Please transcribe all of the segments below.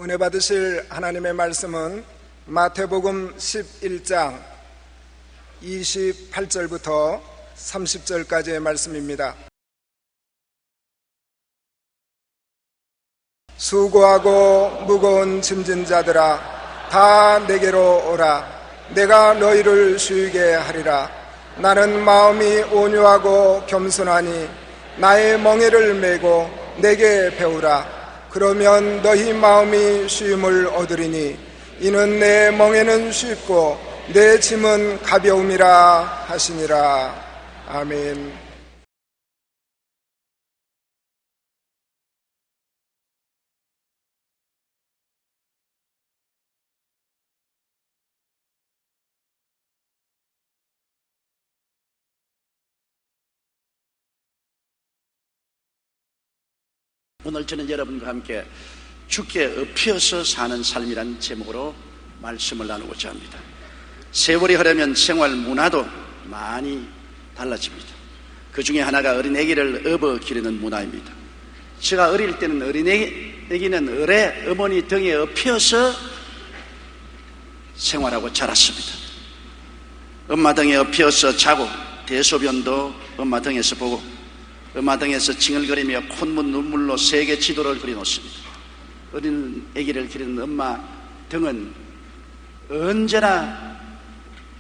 은혜 받으실 하나님의 말씀은 마태복음 11장 28절부터 30절까지의 말씀입니다. 수고하고 무거운 짐진 자들아, 다 내게로 오라. 내가 너희를 쉬게 하리라. 나는 마음이 온유하고 겸손하니 나의 멍에를 메고 내게 배우라. 그러면 너희 마음이 쉼을 얻으리니 이는 내 멍에는 쉽고 내 짐은 가벼움이라 하시니라. 아멘. 오늘 저는 여러분과 함께 주께 엎혀서 사는 삶이란 제목으로 말씀을 나누고자 합니다. 세월이 흐르면 생활 문화도 많이 달라집니다. 그 중에 하나가 어린애기를 업어 기르는 문화입니다. 제가 어릴 때는 어린애기는 을의 어머니 등에 엎혀서 생활하고 자랐습니다. 엄마 등에 엎혀서 자고 대소변도 엄마 등에서 보고 엄마 등에서 칭얼거리며 콧물 눈물로 세계 지도를 그려놓습니다. 어린 아기를 기르는 엄마 등은 언제나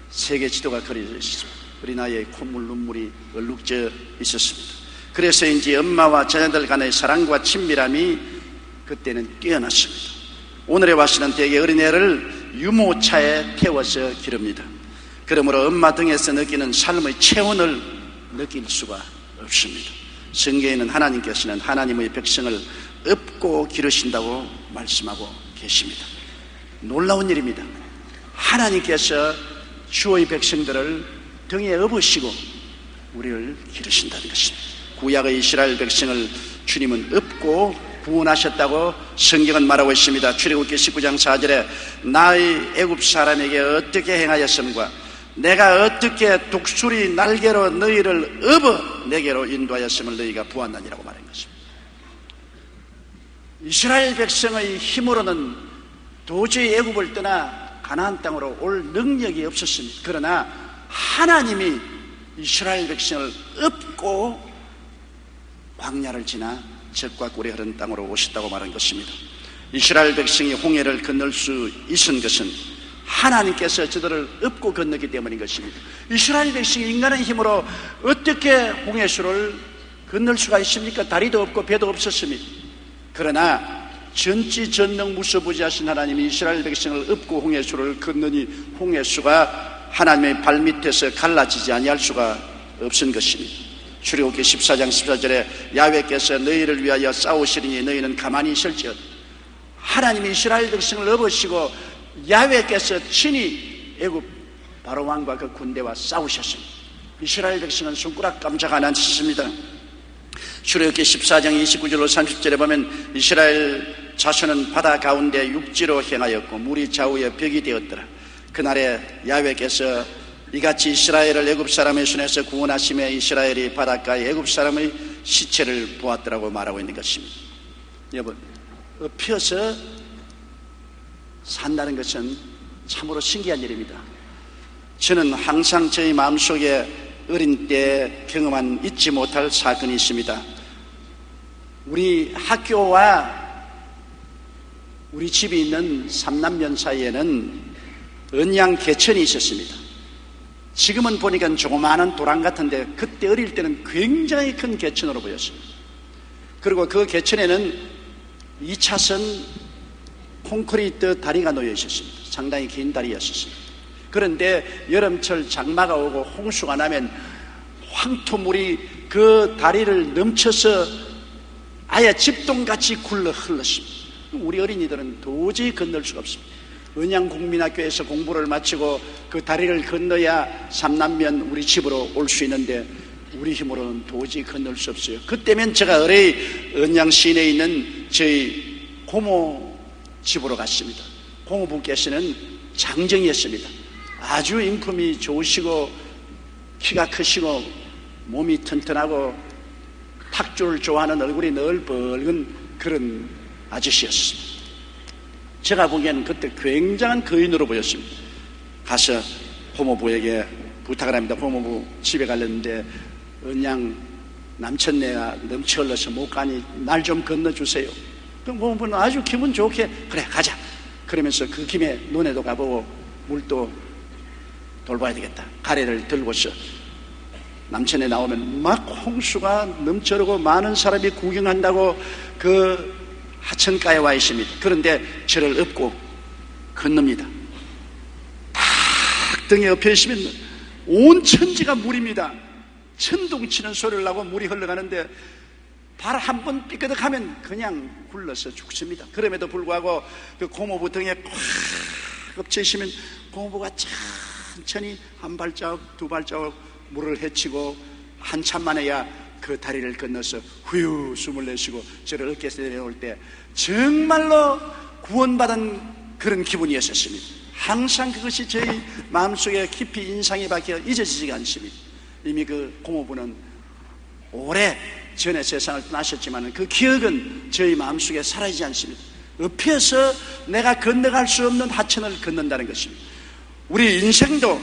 세계 지도가 그려져 있습니다. 어린아이의 콧물 눈물이 얼룩져 있었습니다. 그래서인지 엄마와 자녀들 간의 사랑과 친밀함이 그때는 뛰어났습니다. 오늘의 와씨는 대개 어린애를 유모차에 태워서 기릅니다. 그러므로 엄마 등에서 느끼는 삶의 체온을 느낄 수가 없습니다. 성경에는 하나님께서는 하나님의 백성을 업고 기르신다고 말씀하고 계십니다. 놀라운 일입니다. 하나님께서 주의 백성들을 등에 업으시고 우리를 기르신다는 것입니다. 구약의 이스라엘 백성을 주님은 업고 구원하셨다고 성경은 말하고 있습니다. 출애굽기 19장 4절에 나의 애굽 사람에게 어떻게 행하였음과 내가 어떻게 독수리 날개로 너희를 업어 내게로 인도하였음을 너희가 보았느니라고 말한 것입니다. 이스라엘 백성의 힘으로는 도저히 애굽을 떠나 가나안 땅으로 올 능력이 없었습니다. 그러나 하나님이 이스라엘 백성을 업고 광야를 지나 젖과 꿀이 흐르는 땅으로 오셨다고 말한 것입니다. 이스라엘 백성이 홍해를 건널 수 있은 것은 하나님께서 저들을 업고 건너기 때문인 것입니다. 이스라엘 백성이 인간의 힘으로 어떻게 홍해수를 건널 수가 있습니까? 다리도 없고 배도 없었습니다. 그러나 전지전능 무소부지하신 하나님이 이스라엘 백성을 업고 홍해수를 건너니 홍해수가 하나님의 발밑에서 갈라지지 아니할 수가 없은 것입니다. 출애굽기 14장 14절에 야훼께서 너희를 위하여 싸우시리니 너희는 가만히 있을지어다. 하나님이 이스라엘 백성을 업으시고 야훼께서 친히 애굽 바로 왕과 그 군대와 싸우셨습니다. 이스라엘 백성은 손가락 깜짝 안 앉았습니다. 출애굽기 14장 29절로 30절에 보면 이스라엘 자손은 바다 가운데 육지로 행하였고 물이 좌우에 벽이 되었더라. 그날에 야훼께서 이같이 이스라엘을 애굽 사람의 손에서 구원하심에 이스라엘이 바닷가에 애굽 사람의 시체를 보았더라고 말하고 있는 것입니다. 여러분, 엎혀서 산다는 것은 참으로 신기한 일입니다. 저는 항상 저희 마음속에 어린 때 경험한 잊지 못할 사건이 있습니다. 우리 학교와 우리 집이 있는 삼남면 사이에는 언양 개천이 있었습니다. 지금은 보니까 조그마한 도랑 같은데 그때 어릴 때는 굉장히 큰 개천으로 보였습니다. 그리고 그 개천에는 2차선 콘크리트 다리가 놓여 있었습니다. 상당히 긴 다리였습니다. 그런데 여름철 장마가 오고 홍수가 나면 황토물이 그 다리를 넘쳐서 아예 집동같이 굴러 흘렀습니다. 우리 어린이들은 도저히 건널 수가 없습니다. 언양국민학교에서 공부를 마치고 그 다리를 건너야 삼남면 우리 집으로 올 수 있는데 우리 힘으로는 도저히 건널 수 없어요. 그때면 제가 어레이 언양 시내에 있는 저희 고모 집으로 갔습니다. 고모분께서는 장정이었습니다. 아주 인품이 좋으시고 키가 크시고 몸이 튼튼하고 탁주를 좋아하는 얼굴이 늘 붉은 그런 아저씨였습니다. 제가 보기에는 그때 굉장한 거인으로 보였습니다. 가서 고모부에게 부탁을 합니다. 고모부 집에 가려는데 은양 남천내가 넘쳐 흘러서 못 가니 날 좀 건너주세요. 그럼 고모부는 아주 기분 좋게 그래 가자 그러면서 그 김에 논에도 가보고 물도 돌봐야 되겠다. 가래를 들고서 남천에 나오면 막 홍수가 넘쳐르고 많은 사람이 구경한다고 그 하천가에 와 있습니다. 그런데 저를 업고 건넙니다. 딱 등에 엎여 있으면 온 천지가 물입니다. 천둥치는 소리를 나고 물이 흘러가는데 발 한 번 삐끄덕하면 그냥 굴러서 죽습니다. 그럼에도 불구하고 그 고모부 등에 꽉 엎쳐 있으면 고모부가 천천히 한 발자국 두 발자국 물을 헤치고 한참 만에야 그 다리를 건너서 후유 숨을 내쉬고 저를 어깨에서 내려올 때 정말로 구원받은 그런 기분이었습니다. 항상 그것이 저희 마음속에 깊이 인상이 박혀 잊어지지가 않습니다. 이미 그 고모부는 오래 전에 세상을 떠나셨지만 그 기억은 저희 마음속에 사라지지 않습니다. 엎혀서 내가 건너갈 수 없는 하천을 건넌다는 것입니다. 우리 인생도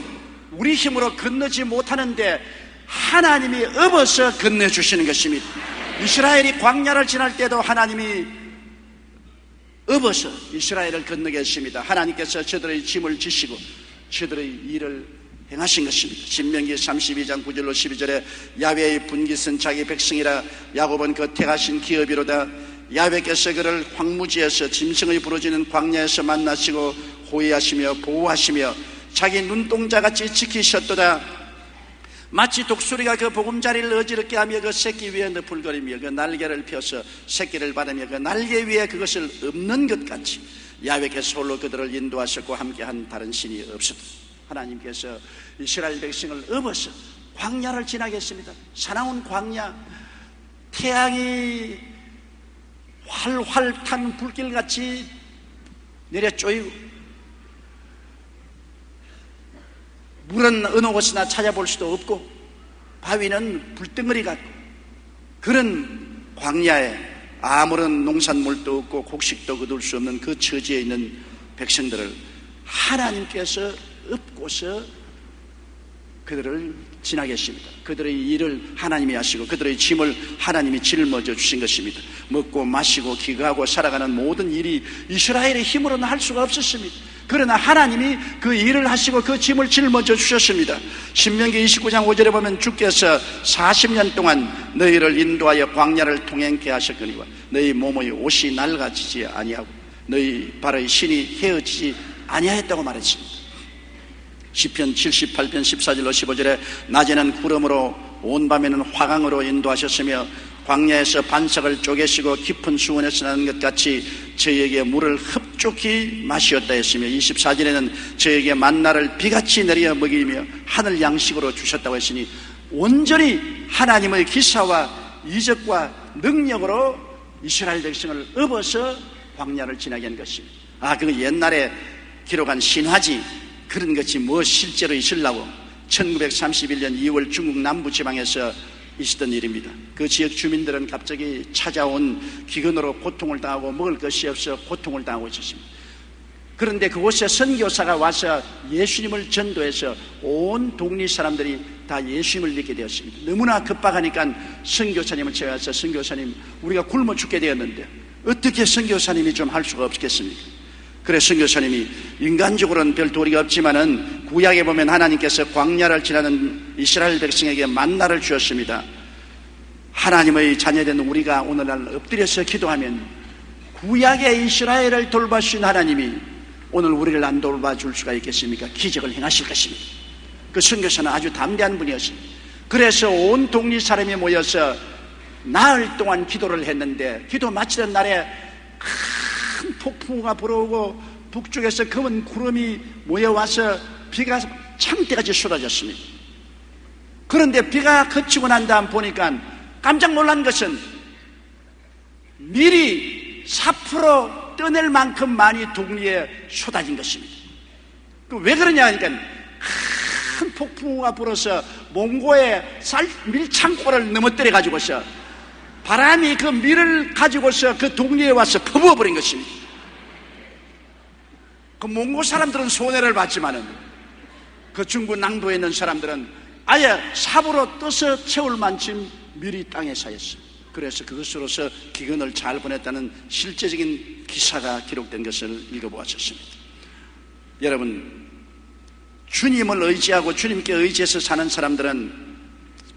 우리 힘으로 건너지 못하는데 하나님이 업어서 건너주시는 것입니다. 이스라엘이 광야를 지날 때도 하나님이 업어서 이스라엘을 건너게 했습니다. 하나님께서 저들의 짐을 지시고 저들의 일을 행하신 것입니다. 신명기 32장 9절로 12절에 야훼의 분깃은 자기 백성이라 야곱은 그 택하신 기업이로다. 야훼께서 그를 황무지에서 짐승의 부러지는 광야에서 만나시고 호위하시며 보호하시며 자기 눈동자같이 지키셨도다. 마치 독수리가 그 보금자리를 어지럽게 하며 그 새끼 위에 너풀거리며 그 날개를 펴서 새끼를 받으며 그 날개 위에 그것을 엎는 것 같이 야훼께서 홀로 그들을 인도하셨고 함께한 다른 신이 없었다. 하나님께서 이스라엘 백성을 업어서 광야를 지나게 했습니다. 사나운 광야, 태양이 활활 탄 불길같이 내려 쪼이고 물은 어느 곳이나 찾아볼 수도 없고 바위는 불덩어리 같고 그런 광야에 아무런 농산물도 없고 곡식도 거둘 수 없는 그 처지에 있는 백성들을 하나님께서 업고서 그들을 지나게 했습니다. 그들의 일을 하나님이 하시고 그들의 짐을 하나님이 짊어져 주신 것입니다. 먹고 마시고 기거하고 살아가는 모든 일이 이스라엘의 힘으로는 할 수가 없었습니다. 그러나 하나님이 그 일을 하시고 그 짐을 짊어져 주셨습니다. 신명기 29장 5절에 보면 주께서 40년 동안 너희를 인도하여 광야를 통행케 하셨거니와 너희 몸의 옷이 낡아지지 아니하고 너희 발의 신이 헤어지지 아니하였다고 말했습니다. 시편 78편 14절로 15절에 낮에는 구름으로 온 밤에는 화강으로 인도하셨으며 광야에서 반석을 쪼개시고 깊은 수원에서 나는 것 같이 저희에게 물을 흡족히 마시었다 했으며 24절에는 저희에게 만나를 비같이 내려 먹이며 하늘 양식으로 주셨다고 했으니 온전히 하나님의 기사와 이적과 능력으로 이스라엘 백성을 업어서 광야를 지나게 한 것입니다. 그 옛날에 기록한 신화지 그런 것이 뭐 실제로 있으려고 1931년 2월 중국 남부지방에서 있었던 일입니다. 그 지역 주민들은 갑자기 찾아온 기근으로 고통을 당하고 먹을 것이 없어 고통을 당하고 있었습니다. 그런데 그곳에 선교사가 와서 예수님을 전도해서 온 동리 사람들이 다 예수님을 믿게 되었습니다. 너무나 급박하니까 선교사님을 찾아와서 선교사님 우리가 굶어 죽게 되었는데 어떻게 선교사님이 좀 할 수가 없겠습니까? 그래서 선교사님이 인간적으로는 별 도리가 없지만은 구약에 보면 하나님께서 광야를 지나는 이스라엘 백성에게 만나를 주었습니다. 하나님의 자녀된 우리가 오늘날 엎드려서 기도하면 구약의 이스라엘을 돌봐주신 하나님이 오늘 우리를 안 돌봐줄 수가 있겠습니까? 기적을 행하실 것입니다. 그 선교사는 아주 담대한 분이었습니다. 그래서 온 동리 사람이 모여서 나흘 동안 기도를 했는데 기도 마치던 날에 큰 폭풍우가 불어오고 북쪽에서 검은 구름이 모여와서 비가 창대같이 쏟아졌습니다. 그런데 비가 그치고 난 다음 보니까 깜짝 놀란 것은 미리 삽으로 떠낼 만큼 많이 동리에 쏟아진 것입니다. 왜 그러냐 하니까 큰 폭풍우가 불어서 몽고의 밀창고를 넘어뜨려 가지고서 바람이 그 밀을 가지고서 그 동리에 와서 퍼부어 버린 것입니다. 그 몽고 사람들은 손해를 봤지만은 그 중부 남부에 있는 사람들은 아예 삽으로 떠서 채울 만큼 밀이 땅에 쌓였어요. 그래서 그것으로서 기근을 잘 보냈다는 실제적인 기사가 기록된 것을 읽어보았습니다. 여러분, 주님을 의지하고 주님께 의지해서 사는 사람들은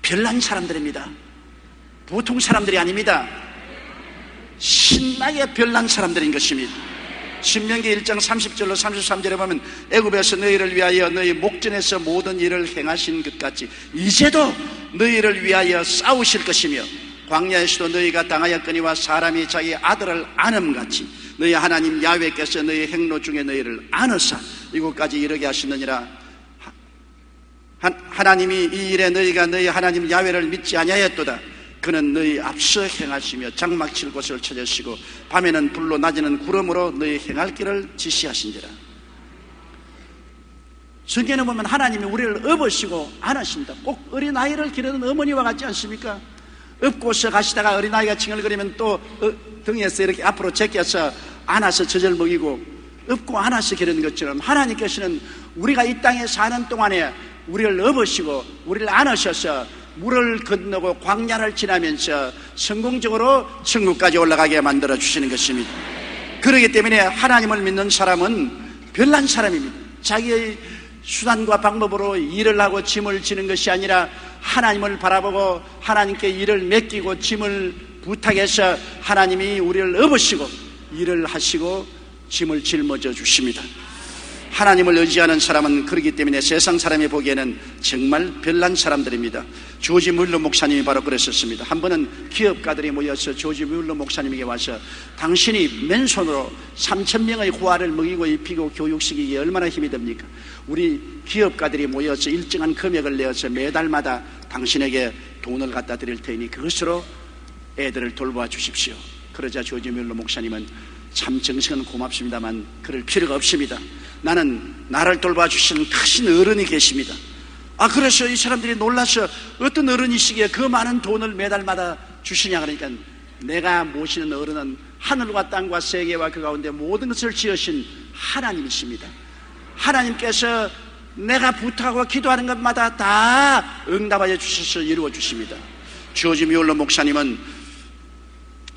별난 사람들입니다. 보통 사람들이 아닙니다. 신나게 별난 사람들인 것입니다. 신명기 1장 30절로 33절에 보면 애굽에서 너희를 위하여 너희 목전에서 모든 일을 행하신 것 같이 이제도 너희를 위하여 싸우실 것이며 광야에서도 너희가 당하였거니와 사람이 자기 아들을 안음같이 너희 하나님 야훼께서 너희 행로 중에 너희를 안으사 이곳까지 이르게 하시느니라. 하나님이 이 일에 너희가 너희 하나님 야훼를 믿지 아니하였도다. 그는 너희 앞서 행하시며 장막 칠 곳을 찾으시고 밤에는 불로 낮에는 구름으로 너희 행할 길을 지시하신지라. 성경에 보면 하나님이 우리를 업으시고 안으십니다. 꼭 어린아이를 기르는 어머니와 같지 않습니까? 업고서 가시다가 어린아이가 칭얼거리면 또 등에서 이렇게 앞으로 제껴서 안아서 젖을 먹이고 업고 안아서 기르는 것처럼 하나님께서는 우리가 이 땅에 사는 동안에 우리를 업으시고 우리를 안으셔서 물을 건너고 광야를 지나면서 성공적으로 천국까지 올라가게 만들어 주시는 것입니다. 그렇기 때문에 하나님을 믿는 사람은 별난 사람입니다. 자기의 수단과 방법으로 일을 하고 짐을 지는 것이 아니라 하나님을 바라보고 하나님께 일을 맡기고 짐을 부탁해서 하나님이 우리를 업으시고 일을 하시고 짐을 짊어져 주십니다. 하나님을 의지하는 사람은 그렇기 때문에 세상 사람이 보기에는 정말 별난 사람들입니다. 조지 뮬러 목사님이 바로 그랬었습니다. 한 번은 기업가들이 모여서 조지 뮬러 목사님에게 와서 당신이 맨손으로 3,000명의 고아를 먹이고 입히고 교육시키기에 얼마나 힘이 듭니까? 우리 기업가들이 모여서 일정한 금액을 내어서 매달마다 당신에게 돈을 갖다 드릴 테니 그것으로 애들을 돌보아 주십시오. 그러자 조지 뮬러 목사님은 참 정성은 고맙습니다만 그럴 필요가 없습니다. 나는 나를 돌봐주시는 크신 어른이 계십니다. 그래서 이 사람들이 놀라서 어떤 어른이시기에 그 많은 돈을 매달마다 주시냐 그러니까 내가 모시는 어른은 하늘과 땅과 세계와 그 가운데 모든 것을 지으신 하나님이십니다. 하나님께서 내가 부탁하고 기도하는 것마다 다 응답하여 주셔서 이루어 주십니다. 조지 뮬러 목사님은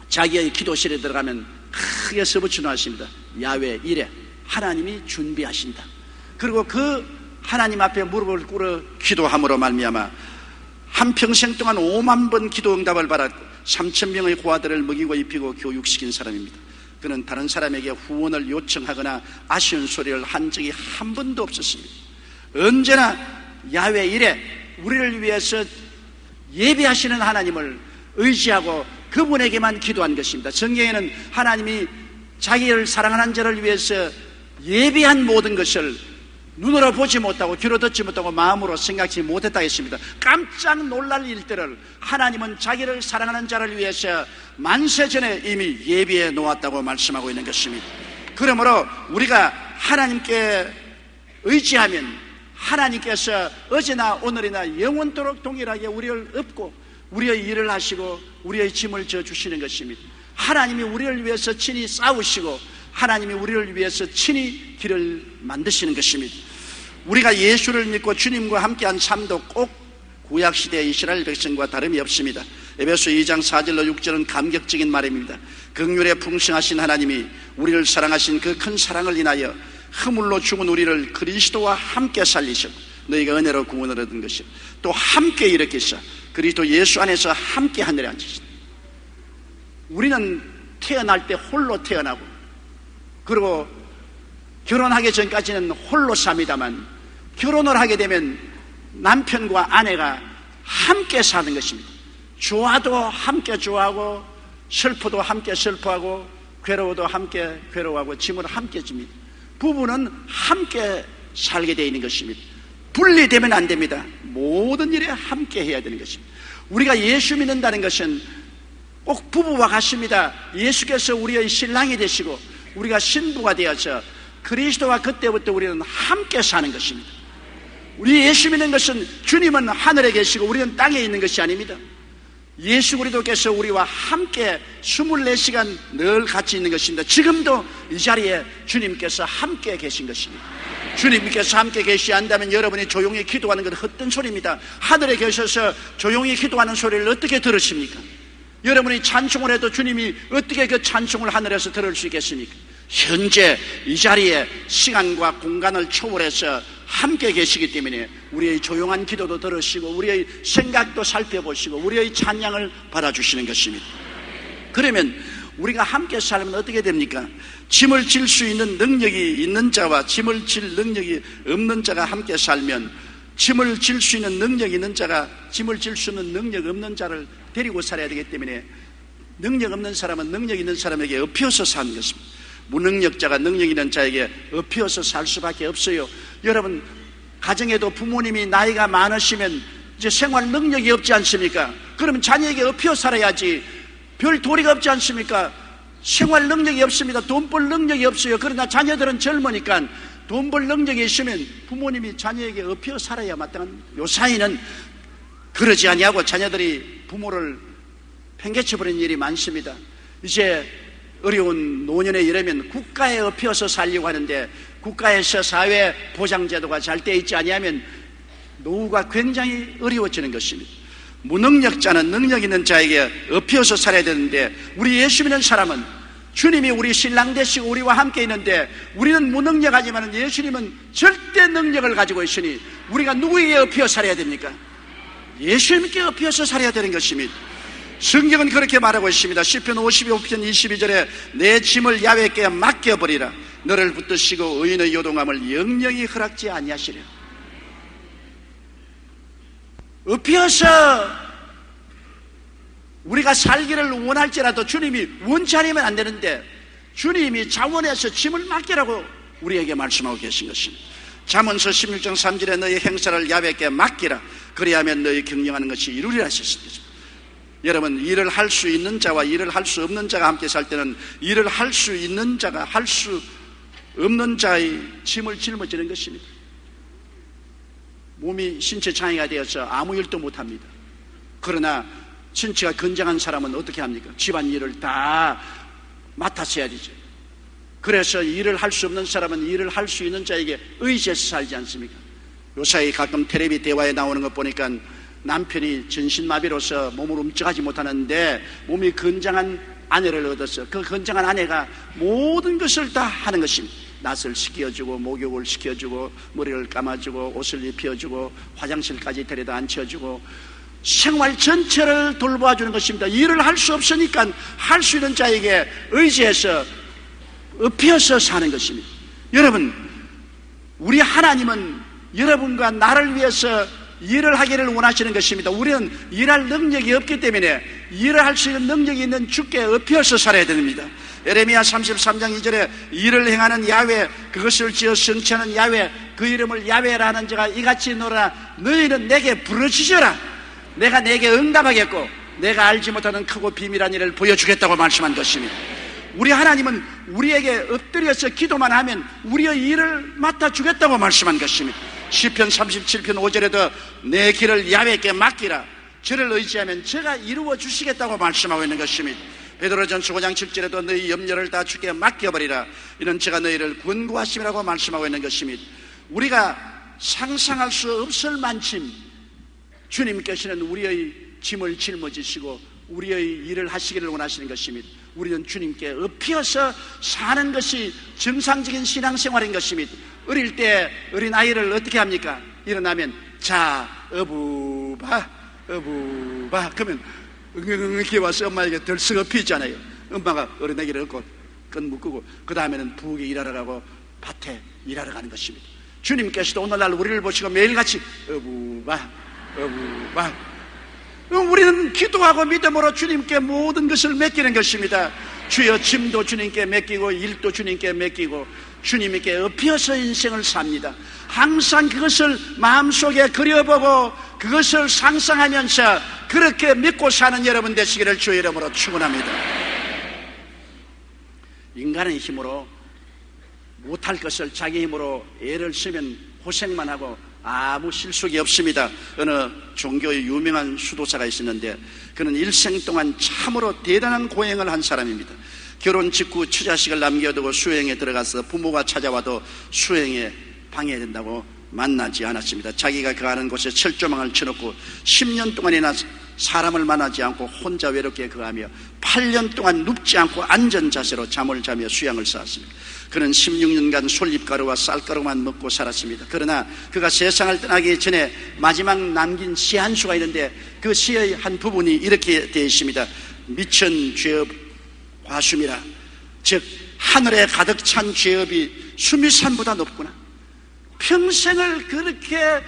자기의 기도실에 들어가면 크게 써붙여 놓았습니다. 야훼 이래 하나님이 준비하신다. 그리고 그 하나님 앞에 무릎을 꿇어 기도함으로 말미암아 한평생 동안 5만 번 기도 응답을 받았고 3,000명의 고아들을 먹이고 입히고 교육시킨 사람입니다. 그는 다른 사람에게 후원을 요청하거나 아쉬운 소리를 한 적이 한 번도 없었습니다. 언제나 야훼 이래 우리를 위해서 예배하시는 하나님을 의지하고 그분에게만 기도한 것입니다. 성경에는 하나님이 자기를 사랑하는 자를 위해서 예비한 모든 것을 눈으로 보지 못하고 귀로 듣지 못하고 마음으로 생각지 못했다 했습니다. 깜짝 놀랄 일들을 하나님은 자기를 사랑하는 자를 위해서 만세 전에 이미 예비해 놓았다고 말씀하고 있는 것입니다. 그러므로 우리가 하나님께 의지하면 하나님께서 어제나 오늘이나 영원토록 동일하게 우리를 업고 우리의 일을 하시고 우리의 짐을 져주시는 것입니다. 하나님이 우리를 위해서 친히 싸우시고 하나님이 우리를 위해서 친히 길을 만드시는 것입니다. 우리가 예수를 믿고 주님과 함께한 삶도 꼭 구약시대의 이스라엘 백성과 다름이 없습니다. 에베소 2장 4절로 6절은 감격적인 말입니다. 긍휼에 풍성하신 하나님이 우리를 사랑하신 그 큰 사랑을 인하여 허물로 죽은 우리를 그리스도와 함께 살리셨고 너희가 은혜로 구원을 얻은 것이요 또 함께 일으키사 그리스도 예수 안에서 함께 하늘에 앉으신다. 우리는 태어날 때 홀로 태어나고 그리고 결혼하기 전까지는 홀로 삽니다만 결혼을 하게 되면 남편과 아내가 함께 사는 것입니다. 좋아도 함께 좋아하고 슬퍼도 함께 슬퍼하고 괴로워도 함께 괴로워하고 짐을 함께 집니다. 부부는 함께 살게 되어 있는 것입니다. 분리되면 안 됩니다. 모든 일에 함께 해야 되는 것입니다. 우리가 예수 믿는다는 것은 꼭 부부와 같습니다. 예수께서 우리의 신랑이 되시고 우리가 신부가 되어서 그리스도와 그때부터 우리는 함께 사는 것입니다. 우리 예수 믿는 것은 주님은 하늘에 계시고 우리는 땅에 있는 것이 아닙니다. 예수 그리스도께서 우리와 함께 24시간 늘 같이 있는 것입니다. 지금도 이 자리에 주님께서 함께 계신 것입니다. 주님께서 함께 계시한다면 여러분이 조용히 기도하는 건 헛된 소리입니다. 하늘에 계셔서 조용히 기도하는 소리를 어떻게 들으십니까? 여러분이 찬송을 해도 주님이 어떻게 그 찬송을 하늘에서 들을 수 있겠습니까? 현재 이 자리에 시간과 공간을 초월해서 함께 계시기 때문에 우리의 조용한 기도도 들으시고 우리의 생각도 살펴보시고 우리의 찬양을 받아주시는 것입니다. 그러면 우리가 함께 살면 어떻게 됩니까? 짐을 질 수 있는 능력이 있는 자와 짐을 질 능력이 없는 자가 함께 살면 짐을 질 수 있는 능력이 있는 자가 짐을 질 수 있는 능력 없는 자를 데리고 살아야 되기 때문에 능력 없는 사람은 능력 있는 사람에게 엎혀서 사는 것입니다. 무능력자가 능력 있는 자에게 엎혀서 살 수밖에 없어요. 여러분, 가정에도 부모님이 나이가 많으시면 이제 생활 능력이 없지 않습니까? 그러면 자녀에게 엎혀 살아야지. 별 도리가 없지 않습니까? 생활 능력이 없습니다. 돈 벌 능력이 없어요. 그러나 자녀들은 젊으니까 돈 벌 능력이 있으면 부모님이 자녀에게 엎혀 살아야 마땅한. 요 사이는 그러지 아니하고 자녀들이 부모를 팽개쳐버리는 일이 많습니다. 이제 어려운 노년에 이르면 국가에 엎혀서 살려고 하는데 국가에서 사회 보장제도가 잘 돼 있지 아니하면 노후가 굉장히 어려워지는 것입니다. 무능력자는 능력 있는 자에게 엎혀서 살아야 되는데 우리 예수 믿는 사람은 주님이 우리 신랑 되시고 우리와 함께 있는데 우리는 무능력하지만 예수님은 절대 능력을 가지고 있으니 우리가 누구에게 엎혀 살아야 됩니까? 예수님께 엎혀서 살아야 되는 것입니다. 성경은 그렇게 말하고 있습니다. 시편 55편 22절에 내 짐을 야훼께 맡겨버리라. 너를 붙드시고 의인의 요동함을 영영히 허락지 아니하시려. 엎혀서 우리가 살기를 원할지라도 주님이 원치 않으면 안 되는데 주님이 자원해서 짐을 맡기라고 우리에게 말씀하고 계신 것입니다. 잠언서 16장 3절에 너희 행사를 야훼께 맡기라. 그리하면 너희 경영하는 것이 이루리라 하셨습니다. 여러분, 일을 할 수 있는 자와 일을 할 수 없는 자가 함께 살 때는 일을 할 수 있는 자가 할 수 없는 자의 짐을 짊어지는 것입니다. 몸이 신체 장애가 되어서 아무 일도 못합니다. 그러나 신체가 건강한 사람은 어떻게 합니까? 집안일을 다 맡아서 해야 되죠. 그래서 일을 할 수 없는 사람은 일을 할 수 있는 자에게 의지해서 살지 않습니까? 요사이 가끔 텔레비 대화에 나오는 것 보니까 남편이 전신마비로서 몸을 움직이지 못하는데 몸이 건장한 아내를 얻어서 그 건장한 아내가 모든 것을 다 하는 것입니다. 낫을 시켜주고 목욕을 시켜주고 머리를 감아주고 옷을 입혀주고 화장실까지 데려다 앉혀주고 생활 전체를 돌봐주는 것입니다. 일을 할 수 없으니까 할 수 있는 자에게 의지해서 엎혀서 사는 것입니다. 여러분, 우리 하나님은 여러분과 나를 위해서 일을 하기를 원하시는 것입니다. 우리는 일할 능력이 없기 때문에 일을 할 수 있는 능력이 있는 주께 엎혀서 살아야 됩니다. 에레미야 33장 2절에 일을 행하는 야훼, 그것을 지어 성취하는 야훼, 그 이름을 야훼라 하는 자가 이같이 노라. 너희는 내게 부르짖어라. 내가 내게 응답하겠고 내가 알지 못하는 크고 비밀한 일을 보여주겠다고 말씀한 것입니다. 우리 하나님은 우리에게 엎드려서 기도만 하면 우리의 일을 맡아주겠다고 말씀한 것입니다. 시편 37편 5절에도 내 길을 야훼께 맡기라. 저를 의지하면 제가 이루어 주시겠다고 말씀하고 있는 것입니다. 베드로전서 5장 7절에도 너희 염려를 다 주께 맡겨버리라. 이는 제가 너희를 권고하심이라고 말씀하고 있는 것입니다. 우리가 상상할 수 없을 만큼 주님께서는 우리의 짐을 짊어지시고 우리의 일을 하시기를 원하시는 것입니다. 우리는 주님께 엎혀서 사는 것이 정상적인 신앙생활인 것입니다. 어릴 때 어린아이를 어떻게 합니까? 일어나면 자 어부바 어부바 그러면 응응응이 와서 엄마에게 덜썩 엎이잖아요. 엄마가 어린아이를 얻고 끈 묶고 그 다음에는 부엌에 일하러 가고 밭에 일하러 가는 것입니다. 주님께서도 오늘날 우리를 보시고 매일같이 어부바 어부바 우리는 기도하고 믿음으로 주님께 모든 것을 맡기는 것입니다. 주여 짐도 주님께 맡기고 일도 주님께 맡기고 주님께 엎혀서 인생을 삽니다. 항상 그것을 마음속에 그려보고 그것을 상상하면서 그렇게 믿고 사는 여러분 되시기를 주의 이름으로 축원합니다. 인간의 힘으로 못할 것을 자기 힘으로 애를 쓰면 고생만 하고 아무 실속이 없습니다. 어느 종교의 유명한 수도사가 있었는데 그는 일생 동안 참으로 대단한 고행을 한 사람입니다. 결혼 직후 처자식을 남겨두고 수행에 들어가서 부모가 찾아와도 수행에 방해된다고 만나지 않았습니다. 자기가 거하는 곳에 철조망을 쳐놓고 10년 동안이나 사람을 만나지 않고 혼자 외롭게 거하며 8년 동안 눕지 않고 앉은 자세로 잠을 자며 수양을 쌓았습니다. 그는 16년간 솔잎가루와 쌀가루만 먹고 살았습니다. 그러나 그가 세상을 떠나기 전에 마지막 남긴 시 한 수가 있는데 그 시의 한 부분이 이렇게 되어 있습니다. 미천 죄업 과수미라, 즉 하늘에 가득 찬 죄업이 수미산보다 높구나. 평생을 그렇게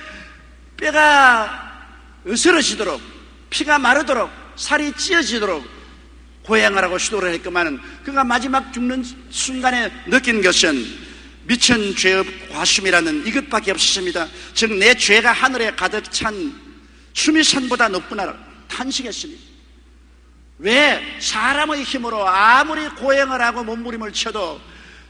뼈가 으스러지도록 피가 마르도록 살이 찢어지도록 고행하라고 시도를 했건만 그가 마지막 죽는 순간에 느낀 것은 미천 죄업 과수미라는 이것밖에 없었습니다. 즉 내 죄가 하늘에 가득 찬 수미산보다 높구나 탄식했습니다. 왜? 사람의 힘으로 아무리 고행을 하고 몸부림을 쳐도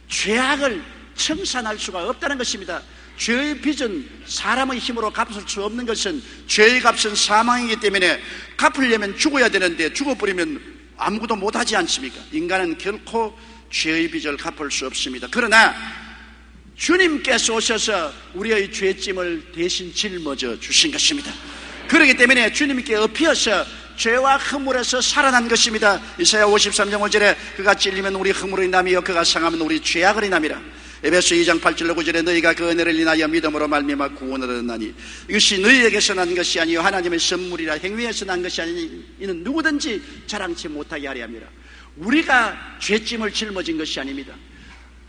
죄악을 청산할 수가 없다는 것입니다. 죄의 빚은 사람의 힘으로 갚을 수 없는 것은 죄의 값은 사망이기 때문에 갚으려면 죽어야 되는데 죽어버리면 아무것도 못하지 않습니까? 인간은 결코 죄의 빚을 갚을 수 없습니다. 그러나 주님께서 오셔서 우리의 죄짐을 대신 짊어져 주신 것입니다. 그렇기 때문에 주님께 엎혀서 죄와 허물에서 살아난 것입니다. 이사야 53장 5절에 그가 찔리면 우리 허물을 인하며 그가 상하면 우리 죄악을 인함이라. 에베소 2장 8절로 9절에 너희가 그 은혜를 인하여 믿음으로 말미암아 구원을 얻었나니 이것이 너희에게서 난 것이 아니요 하나님의 선물이라. 행위에서 난 것이 아니니 이는 누구든지 자랑치 못하게 하려 함이라. 우리가 죄짐을 짊어진 것이 아닙니다.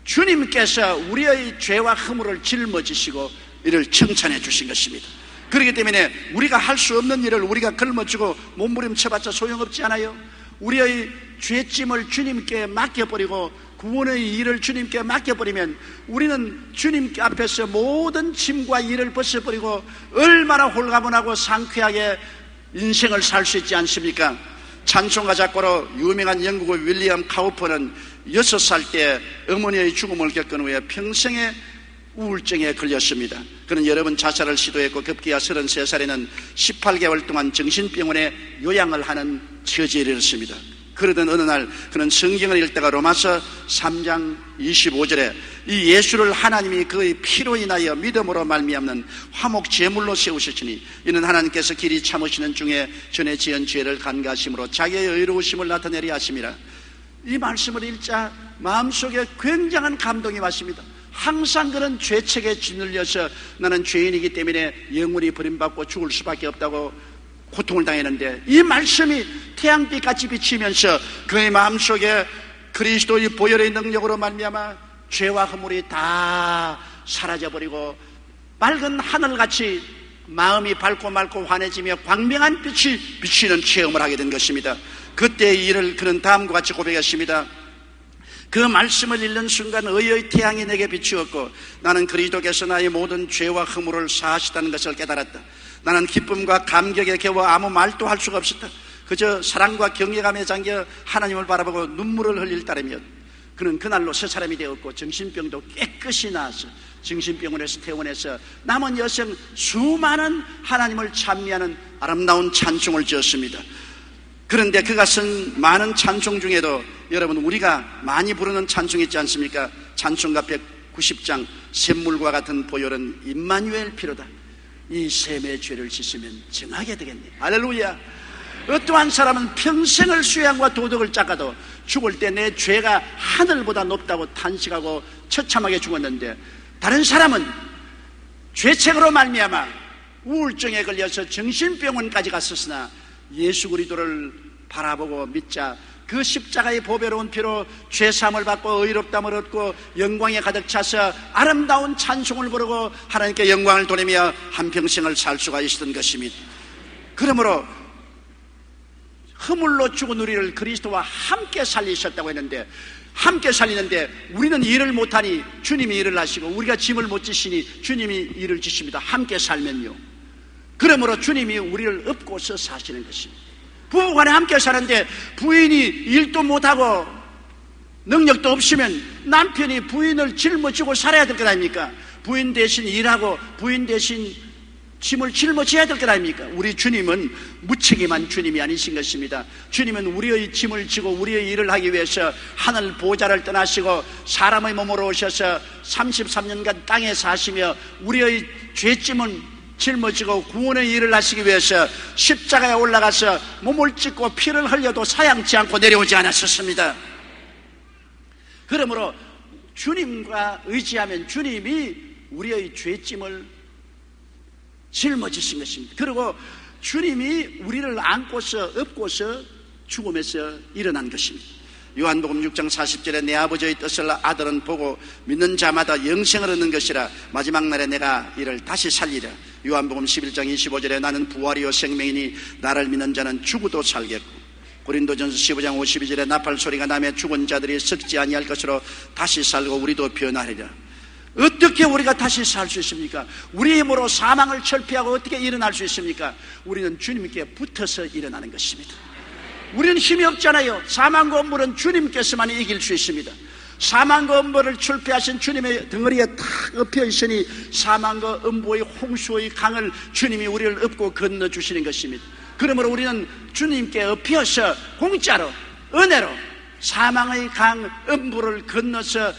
주님께서 우리의 죄와 허물을 짊어지시고 이를 청산해 주신 것입니다. 그렇기 때문에 우리가 할 수 없는 일을 우리가 걸머쥐고 몸부림쳐봤자 소용없지 않아요? 우리의 죄짐을 주님께 맡겨버리고 구원의 일을 주님께 맡겨버리면 우리는 주님 앞에서 모든 짐과 일을 벗어버리고 얼마나 홀가분하고 상쾌하게 인생을 살 수 있지 않습니까? 찬송가 작가로 유명한 영국의 윌리엄 카우퍼는 6살 때 어머니의 죽음을 겪은 후에 평생의 우울증에 걸렸습니다. 그는 여러 번 자살을 시도했고 급기야 33살에는 18개월 동안 정신병원에 요양을 하는 처지에 이르렀습니다. 그러던 어느 날 그는 성경을 읽다가 로마서 3장 25절에 이 예수를 하나님이 그의 피로 인하여 믿음으로 말미암는 화목 제물로 세우셨으니 이는 하나님께서 길이 참으시는 중에 전에 지은 죄를 간과하심으로 자기의 의로우심을 나타내려 하심이라. 이 말씀을 읽자 마음속에 굉장한 감동이 왔습니다. 항상 그런 죄책에 짓눌려서 나는 죄인이기 때문에 영원히 버림받고 죽을 수밖에 없다고 고통을 당했는데 이 말씀이 태양빛같이 비치면서 그의 마음속에 그리스도의 보혈의 능력으로 말미암아 죄와 허물이 다 사라져버리고 맑은 하늘같이 마음이 밝고 맑고 환해지며 광명한 빛이 비치는 체험을 하게 된 것입니다. 그때의 일을 그는 다음과 같이 고백했습니다. 그 말씀을 읽는 순간 의의 태양이 내게 비추었고 나는 그리스도께서 나의 모든 죄와 허물을 사하시다는 것을 깨달았다. 나는 기쁨과 감격에 겨워 아무 말도 할 수가 없었다. 그저 사랑과 경외감에 잠겨 하나님을 바라보고 눈물을 흘릴 따름이었다. 그는 그날로 새 사람이 되었고 정신병도 깨끗이 나아서 정신병원에서 퇴원해서 남은 여생 수많은 하나님을 찬미하는 아름다운 찬송을 지었습니다. 그런데 그가 쓴 많은 찬송 중에도 여러분 우리가 많이 부르는 찬송이 있지 않습니까? 찬송가 190장 샘물과 같은 보혈은 임마누엘 피로다. 이 셈의 죄를 씻으면 정하게 되겠네. 할렐루야. 어떠한 사람은 평생을 수양과 도덕을 닦아도 죽을 때 내 죄가 하늘보다 높다고 탄식하고 처참하게 죽었는데 다른 사람은 죄책으로 말미암아 우울증에 걸려서 정신병원까지 갔었으나 예수 그리스도를 바라보고 믿자 그 십자가의 보배로운 피로 죄사함을 받고 의롭다함을 얻고 영광에 가득 차서 아름다운 찬송을 부르고 하나님께 영광을 돌리며 한평생을 살 수가 있었던 것입니다. 그러므로 허물로 죽은 우리를 그리스도와 함께 살리셨다고 했는데 함께 살리는데 우리는 일을 못하니 주님이 일을 하시고 우리가 짐을 못 지시니 주님이 일을 지십니다. 함께 살면요. 그러므로 주님이 우리를 업고서 사시는 것입니다. 부부간에 함께 사는데 부인이 일도 못하고 능력도 없으면 남편이 부인을 짊어지고 살아야 될 것 아닙니까? 부인 대신 일하고 부인 대신 짐을 짊어져야 될 것 아닙니까? 우리 주님은 무책임한 주님이 아니신 것입니다. 주님은 우리의 짐을 지고 우리의 일을 하기 위해서 하늘 보좌를 떠나시고 사람의 몸으로 오셔서 33년간 땅에 사시며 우리의 죄짐을 짊어지고 구원의 일을 하시기 위해서 십자가에 올라가서 몸을 찢고 피를 흘려도 사양치 않고 내려오지 않았었습니다. 그러므로 주님과 의지하면 주님이 우리의 죄짐을 짊어지신 것입니다. 그리고 주님이 우리를 안고서 업고서 죽음에서 일어난 것입니다. 요한복음 6장 40절에 내 아버지의 뜻을 아들은 보고 믿는 자마다 영생을 얻는 것이라 마지막 날에 내가 이를 다시 살리라. 요한복음 11장 25절에 나는 부활이요 생명이니 나를 믿는 자는 죽어도 살겠고, 고린도전서 15장 52절에 나팔 소리가 나며 죽은 자들이 썩지 아니할 것으로 다시 살고 우리도 변하리라. 어떻게 우리가 다시 살 수 있습니까? 우리 힘으로 사망을 철폐하고 어떻게 일어날 수 있습니까? 우리는 주님께 붙어서 일어나는 것입니다. 우리는 힘이 없잖아요. 사망과 음부는 주님께서만 이길 수 있습니다. 사망과 음부를 철폐하신 주님의 덩어리에 탁 엎여 있으니 사망과 음부의 홍수의 강을 주님이 우리를 엎고 건너주시는 것입니다. 그러므로 우리는 주님께 엎여서 공짜로 은혜로 사망의 강 음부를 건너서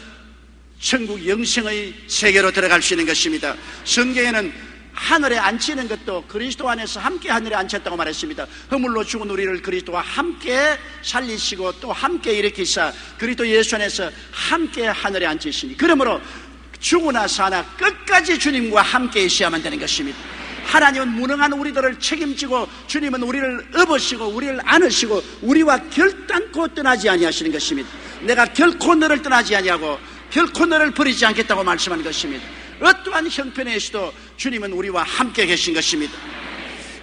천국 영생의 세계로 들어갈 수 있는 것입니다. 성경에는 하늘에 앉히는 것도 그리스도 안에서 함께 하늘에 앉혔다고 말했습니다. 허물로 죽은 우리를 그리스도와 함께 살리시고 또 함께 일으키사 그리스도 예수 안에서 함께 하늘에 앉히시니, 그러므로 죽으나 사나 끝까지 주님과 함께 있어야만 되는 것입니다. 하나님은 무능한 우리들을 책임지고 주님은 우리를 업으시고 우리를 안으시고 우리와 결단코 떠나지 아니하시는 것입니다. 내가 결코 너를 떠나지 아니하고 결코 너를 버리지 않겠다고 말씀하는 것입니다. 어떠한 형편에서도 주님은 우리와 함께 계신 것입니다.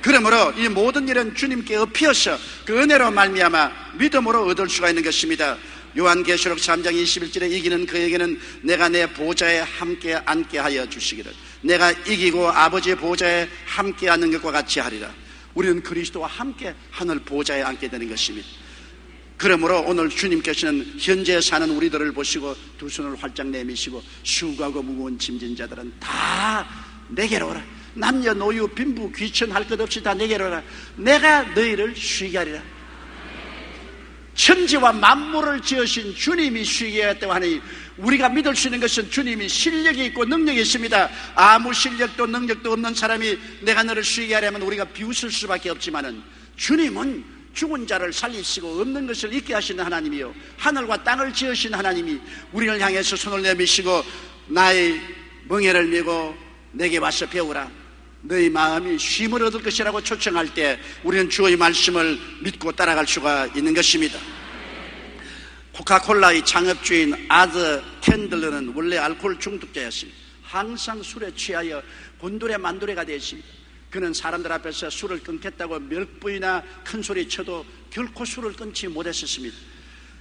그러므로 이 모든 일은 주님께 엎여서 그 은혜로 말미암아 믿음으로 얻을 수가 있는 것입니다. 요한계시록 3장 21절에 이기는 그에게는 내가 내 보좌에 함께 앉게 하여 주시기를, 내가 이기고 아버지의 보좌에 함께 앉는 것과 같이 하리라. 우리는 그리스도와 함께 하늘 보좌에 앉게 되는 것입니다. 그러므로 오늘 주님께서는 현재 사는 우리들을 보시고 두 손을 활짝 내미시고 수고하고 무거운 짐진 자들은 다 내게로 오라. 남녀 노유 빈부 귀천할 것 없이 다 내게로 오라. 내가 너희를 쉬게 하리라. 천지와 만물을 지으신 주님이 쉬게 하였다고 하니 우리가 믿을 수 있는 것은 주님이 실력이 있고 능력이 있습니다. 아무 실력도 능력도 없는 사람이 내가 너를 쉬게 하려면 우리가 비웃을 수밖에 없지만은 주님은 죽은 자를 살리시고 없는 것을 있게 하시는 하나님이요, 하늘과 땅을 지으신 하나님이 우리를 향해서 손을 내미시고 나의 멍에를 메고 내게 와서 배우라. 너희 마음이 쉼을 얻을 것이라고 초청할 때 우리는 주의 말씀을 믿고 따라갈 수가 있는 것입니다. 코카콜라의 창업주인 아더 캔들러는 원래 알코올 중독자였습니다. 항상 술에 취하여 곤두레 만두레가 되었습니다. 그는 사람들 앞에서 술을 끊겠다고 몇 번이나 큰 소리 쳐도 결코 술을 끊지 못했었습니다.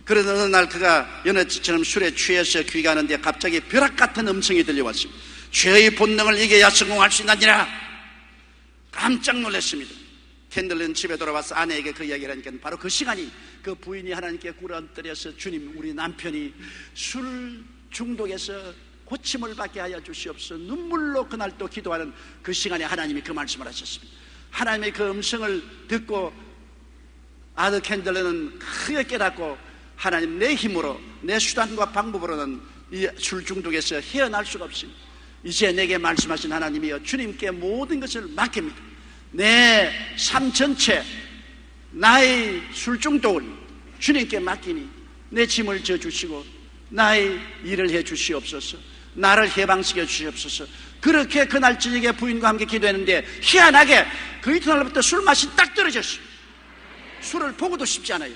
그러던 어느 날 그가 연어치처럼 술에 취해서 귀가하는데 갑자기 벼락 같은 음성이 들려왔습니다. 죄의 본능을 이겨야 성공할 수 있느니라. 깜짝 놀랐습니다. 캔들은 집에 돌아와서 아내에게 그 이야기를 하니까 바로 그 시간이 그 부인이 하나님께 꿇어뜨려서 주님, 우리 남편이 술 중독에서 고침을 받게 하여 주시옵소서 눈물로 그날 또 기도하는 그 시간에 하나님이 그 말씀을 하셨습니다. 하나님의 그 음성을 듣고 아더 캔들러는 크게 깨닫고 하나님, 내 힘으로 내 수단과 방법으로는 이 술 중독에서 헤어날 수가 없습니다. 이제 내게 말씀하신 하나님이여, 주님께 모든 것을 맡깁니다. 내 삶 전체, 나의 술 중독을 주님께 맡기니 내 짐을 져주시고 나의 일을 해 주시옵소서. 나를 해방시켜 주시옵소서. 그렇게 그날 저녁에 부인과 함께 기도했는데 희한하게 그 이튿날부터 술 맛이 딱 떨어졌어요. 술을 보고도 싶지 않아요.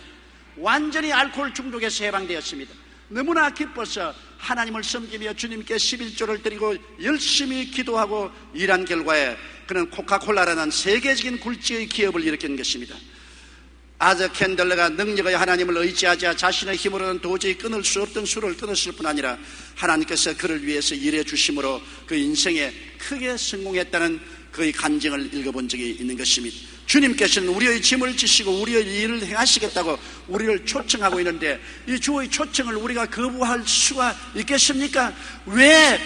완전히 알코올 중독에서 해방되었습니다. 너무나 기뻐서 하나님을 섬기며 주님께 11조를 드리고 열심히 기도하고 일한 결과에 그는 코카콜라라는 세계적인 굴지의 기업을 일으킨 것입니다. 아더 캔들러가 능력의 하나님을 의지하자 자신의 힘으로는 도저히 끊을 수 없던 술을 끊었을 뿐 아니라 하나님께서 그를 위해서 일해 주심으로 그 인생에 크게 성공했다는 그의 간증을 읽어본 적이 있는 것입니다. 주님께서는 우리의 짐을 지시고 우리의 일을 행하시겠다고 우리를 초청하고 있는데 이 주의 초청을 우리가 거부할 수가 있겠습니까? 왜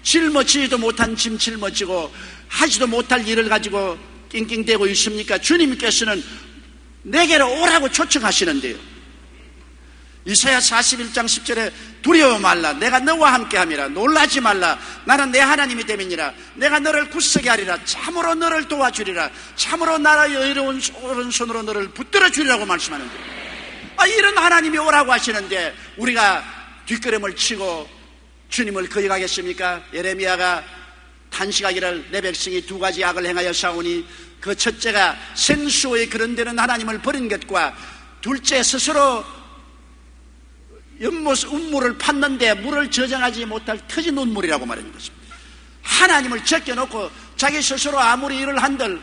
짊어지지도 못한 짐 짊어지고 하지도 못할 일을 가지고 낑낑대고 있습니까? 주님께서는 내게로 오라고 초청하시는데요. 이사야 41장 10절에 두려워 말라, 내가 너와 함께함이라. 놀라지 말라, 나는 내 하나님이 됨이니라. 내가 너를 굳세게 하리라. 참으로 너를 도와주리라. 참으로 나라의 의로운 오른손으로 너를 붙들어 주리라고 말씀하는데, 이런 하나님이 오라고 하시는데 우리가 뒷걸음을 치고 주님을 거역하겠습니까? 예레미야가 탄식하기를 내 백성이 두 가지 악을 행하여 싸우니 그 첫째가 생수의 그런 데는 하나님을 버린 것과, 둘째 스스로 연못 운물을 팠는데 물을 저장하지 못할 터진 눈물이라고 말하는 것입니다. 하나님을 제껴놓고 자기 스스로 아무리 일을 한들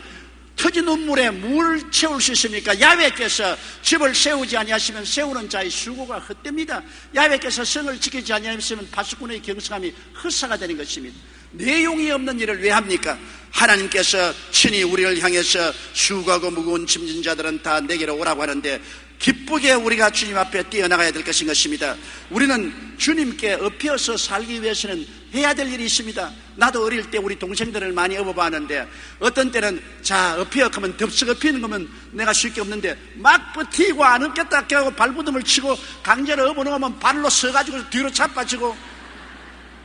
터진 눈물에 물 채울 수 있습니까? 야훼께서 집을 세우지 아니하시면 세우는 자의 수고가 헛됩니다. 야훼께서 성을 지키지 아니하시면 파수꾼의 경성함이 헛사가 되는 것입니다. 내용이 없는 일을 왜 합니까? 하나님께서 친히 우리를 향해서 수고하고 무거운 짐진 자들은 다 내게로 오라고 하는데 기쁘게 우리가 주님 앞에 뛰어나가야 될 것입니다. 우리는 주님께 엎혀서 살기 위해서는 해야 될 일이 있습니다. 나도 어릴 때 우리 동생들을 많이 업어봤는데 어떤 때는 자 엎혀 하면 덥석 엎히는 거면 내가 쉽게 없는데 막 버티고 안 엎겠다 하고 발부듬을 치고 강제로 업어놓으면 발로 서가지고 뒤로 자빠지고,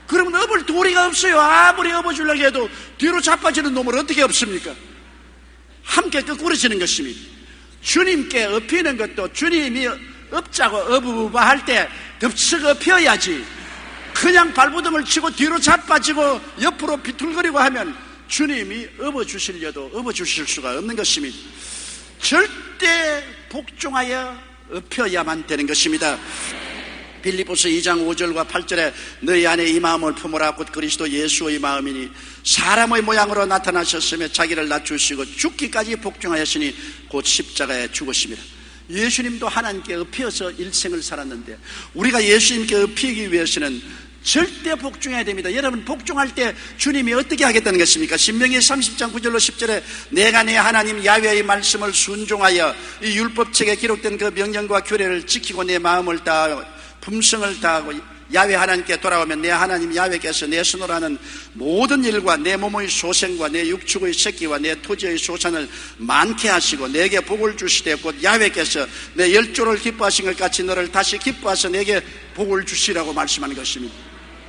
그러면 업을 도리가 없어요. 아무리 업어주려고 해도 뒤로 자빠지는 놈을 어떻게 업습니까? 함께 거꾸러지는 것입니다. 주님께 엎히는 것도 주님이 업자고 어부바 할 때 덥석 엎혀야지, 그냥 발부듬을 치고 뒤로 자빠지고 옆으로 비틀거리고 하면 주님이 업어주시려도 업어주실 수가 없는 것입니다. 절대 복종하여 엎혀야만 되는 것입니다. 빌립보서 2장 5절과 8절에 너희 안에 이 마음을 품으라 곧 그리스도 예수의 마음이니 사람의 모양으로 나타나셨으며 자기를 낮추시고 죽기까지 복종하였으니 곧 십자가에 죽으심이라. 예수님도 하나님께 엎혀서 일생을 살았는데 우리가 예수님께 엎히기 위해서는 절대 복종해야 됩니다. 여러분, 복종할 때 주님이 어떻게 하겠다는 것입니까? 신명기 30장 9절로 10절에 내가 내 하나님 야훼의 말씀을 순종하여 이 율법책에 기록된 그 명령과 규례를 지키고 내 마음을 다하여 품성을 다하고 야훼 하나님께 돌아오면 내 하나님 야훼께서 내 손으로 하는 모든 일과 내 몸의 소생과 내 육축의 새끼와 내 토지의 소산을 많게 하시고 내게 복을 주시되 곧 야훼께서 내 열조를 기뻐하신 것 같이 너를 다시 기뻐하셔 내게 복을 주시라고 말씀하는 것입니다.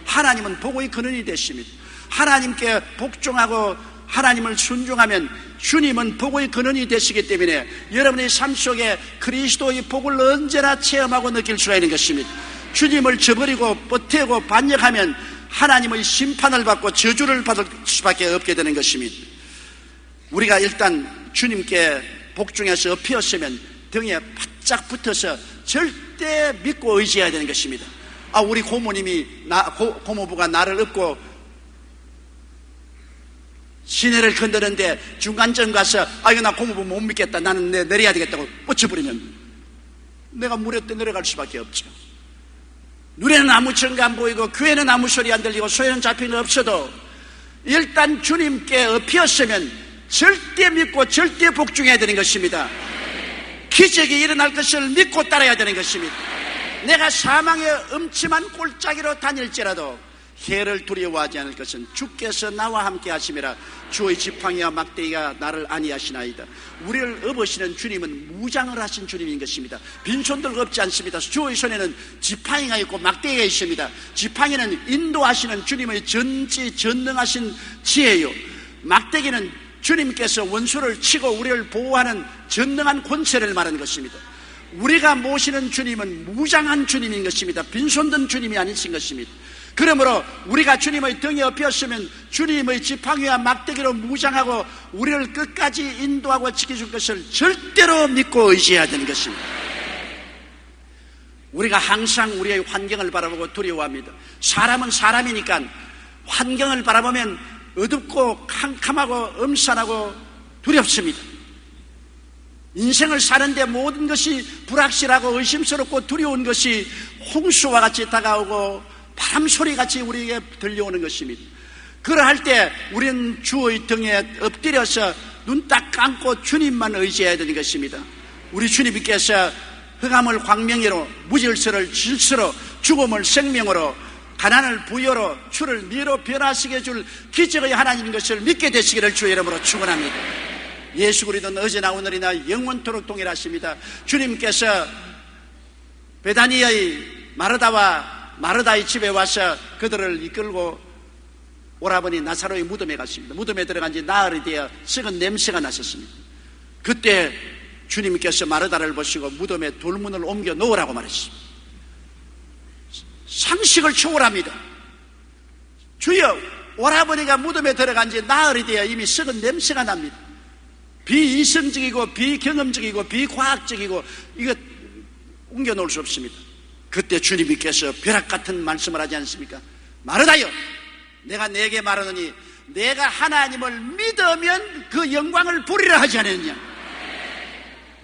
하나님은 복의 근원이 되십니다. 하나님께 복종하고 하나님을 순종하면 주님은 복의 근원이 되시기 때문에 여러분의 삶 속에 그리스도의 복을 언제나 체험하고 느낄 수가 있는 것입니다. 주님을 저버리고 버티고 반역하면 하나님의 심판을 받고 저주를 받을 수밖에 없게 되는 것입니다. 우리가 일단 주님께 복종해서 엎였으면 등에 바짝 붙어서 절대 믿고 의지해야 되는 것입니다. 우리 고모님이 고모부가 나를 업고 시내를 건드는데 중간점 가서 이거 나 고모부 못 믿겠다, 나는 내려야 되겠다고 뻗쳐버리면 내가 물에 떠 내려갈 수밖에 없죠. 눈에는 아무 증거 안 보이고 귀에는 아무 소리 안 들리고 소에는 잡히는 없어도 일단 주님께 엎였으면 절대 믿고 절대 복종해야 되는 것입니다. 기적이 일어날 것을 믿고 따라야 되는 것입니다. 내가 사망의 음침한 골짜기로 다닐지라도 해를 두려워하지 않을 것은 주께서 나와 함께 하심이라. 주의 지팡이와 막대기가 나를 안위하시나이다. 우리를 업으시는 주님은 무장을 하신 주님인 것입니다. 빈손들 없지 않습니다. 주의 손에는 지팡이가 있고 막대기가 있습니다. 지팡이는 인도하시는 주님의 전능하신 지혜요, 막대기는 주님께서 원수를 치고 우리를 보호하는 전능한 권세를 말하는 것입니다. 우리가 모시는 주님은 무장한 주님인 것입니다. 빈손든 주님이 아니신 것입니다. 그러므로 우리가 주님의 등에 엎였으면 주님의 지팡이와 막대기로 무장하고 우리를 끝까지 인도하고 지켜줄 것을 절대로 믿고 의지해야 되는 것입니다. 우리가 항상 우리의 환경을 바라보고 두려워합니다. 사람은 사람이니까 환경을 바라보면 어둡고 캄캄하고 음산하고 두렵습니다. 인생을 사는데 모든 것이 불확실하고 의심스럽고 두려운 것이 홍수와 같이 다가오고 바람 소리같이 우리에게 들려오는 것입니다. 그러할 때 우리는 주의 등에 엎드려서 눈 딱 감고 주님만 의지해야 되는 것입니다. 우리 주님께서 흑암을 광명으로, 무질서를 질서로, 죽음을 생명으로, 가난을 부여로, 주를 미로 변화시게 해줄 기적의 하나님인 것을 믿게 되시기를 주의 이름으로 축원합니다. 예수 그리스도는 어제나 오늘이나 영원토록 동일하십니다. 주님께서 베다니아의 마르다의 집에 와서 그들을 이끌고 오라버니 나사로의 무덤에 갔습니다. 무덤에 들어간 지 나흘이 되어 썩은 냄새가 났었습니다. 그때 주님께서 마르다를 보시고 무덤에 돌문을 옮겨 놓으라고 말했습니다. 상식을 초월합니다. 주여, 오라버니가 무덤에 들어간 지 나흘이 되어 이미 썩은 냄새가 납니다. 비이성적이고 비경험적이고 비과학적이고 이거 옮겨 놓을 수 없습니다. 그때 주님께서 벼락같은 말씀을 하지 않습니까? 마르다여, 내가 네게 말하노니 내가 하나님을 믿으면 그 영광을 보리라 하지 않았느냐.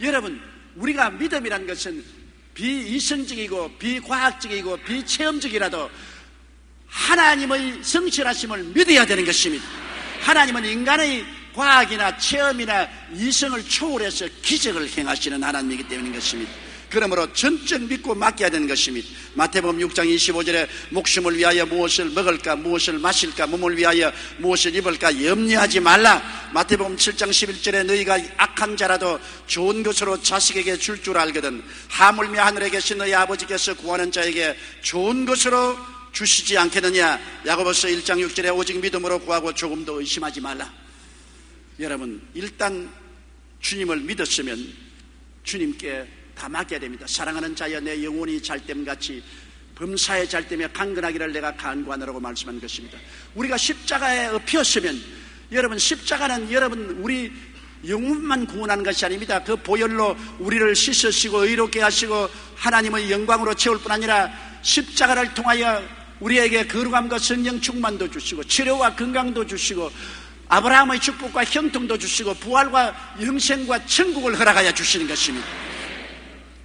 여러분, 우리가 믿음이란 것은 비이성적이고 비과학적이고 비체험적이라도 하나님의 성실하심을 믿어야 되는 것입니다. 하나님은 인간의 과학이나 체험이나 이성을 초월해서 기적을 행하시는 하나님이기 때문인 것입니다. 그러므로 전적 믿고 맡겨야 되는 것입니다. 마태복음 6장 25절에 목숨을 위하여 무엇을 먹을까, 무엇을 마실까, 몸을 위하여 무엇을 입을까 염려하지 말라. 마태복음 7장 11절에 너희가 악한 자라도 좋은 것으로 자식에게 줄 줄 알거든 하물며 하늘에 계신 너희 아버지께서 구하는 자에게 좋은 것으로 주시지 않겠느냐. 야고보서 1장 6절에 오직 믿음으로 구하고 조금도 의심하지 말라. 여러분, 일단 주님을 믿었으면 주님께 다 맡겨야 됩니다. 사랑하는 자여, 내 영혼이 잘됨같이 범사에 잘되며 강건하기를 내가 간구하노라고 말씀한 것입니다. 우리가 십자가에 엎였으면, 여러분, 십자가는 여러분 우리 영혼만 구원하는 것이 아닙니다. 그 보혈로 우리를 씻으시고 의롭게 하시고 하나님의 영광으로 채울 뿐 아니라 십자가를 통하여 우리에게 거룩함과 성령 충만도 주시고 치료와 건강도 주시고 아브라함의 축복과 형통도 주시고 부활과 영생과 천국을 허락하여 주시는 것입니다.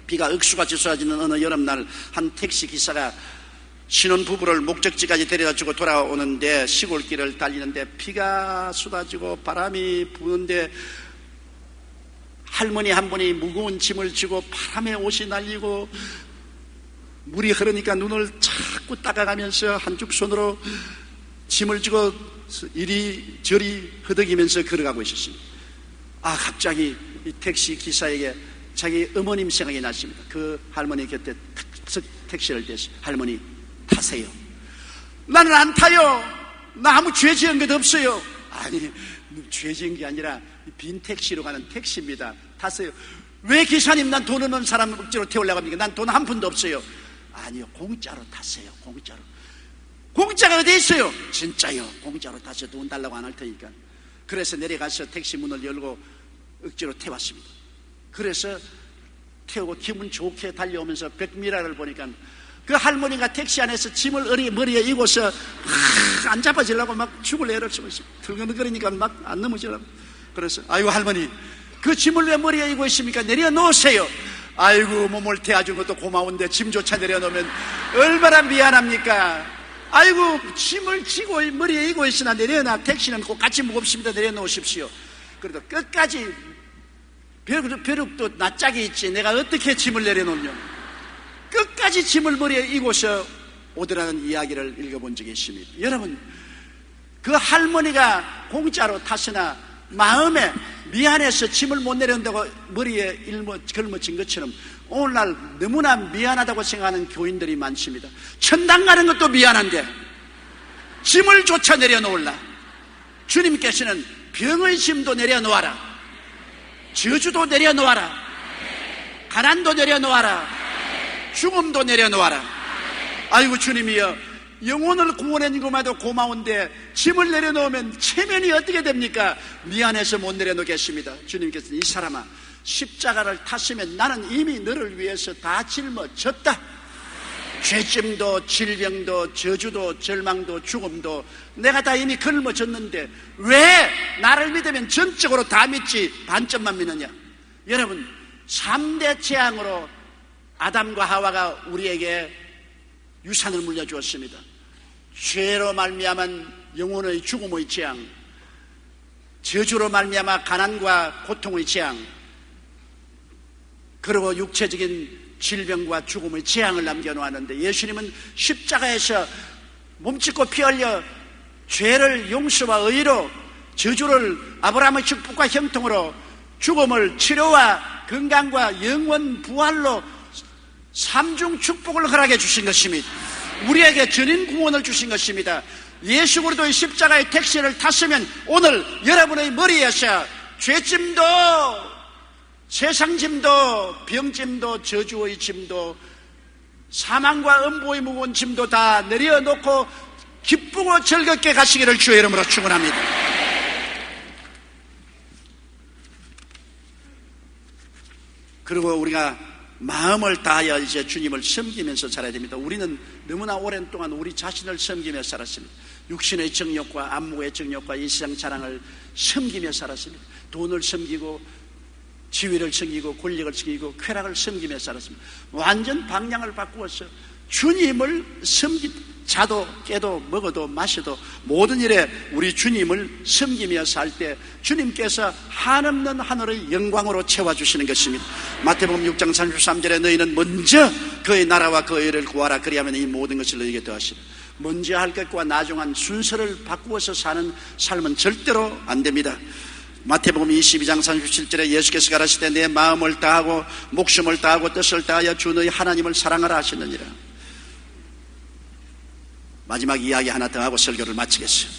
비가 억수같이 쏟아지는 어느 여름날 한 택시기사가 신혼부부를 목적지까지 데려다주고 돌아오는데 시골길을 달리는데 비가 쏟아지고 바람이 부는데 할머니 한 분이 무거운 짐을 지고 바람에 옷이 날리고 물이 흐르니까 눈을 자꾸 닦아가면서 한쪽 손으로 짐을 지고 이리저리 허덕이면서 걸어가고 있었습니다. 갑자기 이 택시기사에게 자기 어머님 생각이 났습니다. 그 할머니 곁에 택시를 대서 할머니 타세요. 나는 안 타요. 나 아무 죄 지은 것 없어요. 아니, 죄 지은 게 아니라 빈 택시로 가는 택시입니다. 타세요. 왜 기사님, 난 돈 없는 사람 억지로 태우려고 합니까? 난 돈 한 푼도 없어요. 아니요, 공짜로 타세요. 공짜로. 공짜가 어디 있어요? 진짜요. 공짜로 타세요. 돈 달라고 안 할 테니까. 그래서 내려가서 택시 문을 열고 억지로 태웠습니다. 그래서 태우고 기분 좋게 달려오면서 백미라를 보니까 그 할머니가 택시 안에서 짐을 머리에 이고서 안 잡아지려고 막 죽을 애를 쓰고 있습니다. 들근거리니까 막 안 넘어지려고. 그래서 아이고 할머니, 그 짐을 왜 머리에 이고 있습니까? 내려놓으세요. 아이고, 몸을 태워준 것도 고마운데 짐조차 내려놓으면 얼마나 미안합니까? 아이고, 짐을 지고 머리에 이고 있으나 내려놔. 택시는 꼭 같이 무겁습니다. 내려놓으십시오. 그래도 끝까지 벼룩도 낯짝이 있지 내가 어떻게 짐을 내려놓냐. 끝까지 짐을 머리에 이고서 오더라는 이야기를 읽어본 적이 있습니다. 여러분, 그 할머니가 공짜로 탔으나 마음에 미안해서 짐을 못 내려온다고 머리에 걸머진 것처럼 오늘날 너무나 미안하다고 생각하는 교인들이 많습니다. 천당 가는 것도 미안한데 짐을 조차 내려놓을라. 주님께서는 병의 짐도 내려놓아라, 저주도 내려놓아라, 가난도 내려놓아라, 죽음도 내려놓아라. 아이고 주님이여, 영혼을 구원한 것마도 고마운데 짐을 내려놓으면 체면이 어떻게 됩니까? 미안해서 못 내려놓겠습니다. 주님께서는 이 사람아, 십자가를 탔으면 나는 이미 너를 위해서 다 짊어졌다. 죄짐도 질병도 저주도 절망도 죽음도 내가 다 이미 걸머졌는데 왜 나를 믿으면 전적으로 다 믿지 반점만 믿느냐. 여러분, 3대 재앙으로 아담과 하와가 우리에게 유산을 물려주었습니다. 죄로 말미암은 영혼의 죽음의 재앙, 저주로 말미암아 가난과 고통의 재앙, 그리고 육체적인 질병과 죽음의 재앙을 남겨놓았는데 예수님은 십자가에서 몸짓고 피 흘려 죄를 용서와 의로 저주를 아브라함의 축복과 형통으로 죽음을 치료와 건강과 영원 부활로 삼중 축복을 허락해 주신 것입니다. 우리에게 전인 구원을 주신 것입니다. 예수 그리스도의 십자가의 택시를 탔으면 오늘 여러분의 머리에서 죄짐도 세상짐도 병짐도 저주의 짐도 사망과 음보의 무거운 짐도 다 내려놓고 기쁘고 즐겁게 가시기를 주의 이름으로 축원합니다. 그리고 우리가 마음을 다하여 이제 주님을 섬기면서 살아야 됩니다. 우리는 너무나 오랜 동안 우리 자신을 섬기며 살았습니다. 육신의 정욕과 안목의 정욕과 이 세상 자랑을 섬기며 살았습니다. 돈을 섬기고 지위를 섬기고 권력을 섬기고 쾌락을 섬기며 살았습니다. 완전 방향을 바꾸어서 주님을 자도 깨도 먹어도 마셔도 모든 일에 우리 주님을 섬기며 살 때 주님께서 한없는 하늘의 영광으로 채워주시는 것입니다. 마태복음 6장 33절에 너희는 먼저 그의 나라와 그의 의를 구하라 그리하면 이 모든 것을 너희에게 더하시라. 먼저 할 것과 나중한 순서를 바꾸어서 사는 삶은 절대로 안 됩니다. 마태복음 22장 37절에 예수께서 가라시되 내 마음을 다하고 목숨을 다하고 뜻을 다하여 주 너희 하나님을 사랑하라 하시느니라. 마지막 이야기 하나 더 하고 설교를 마치겠어요.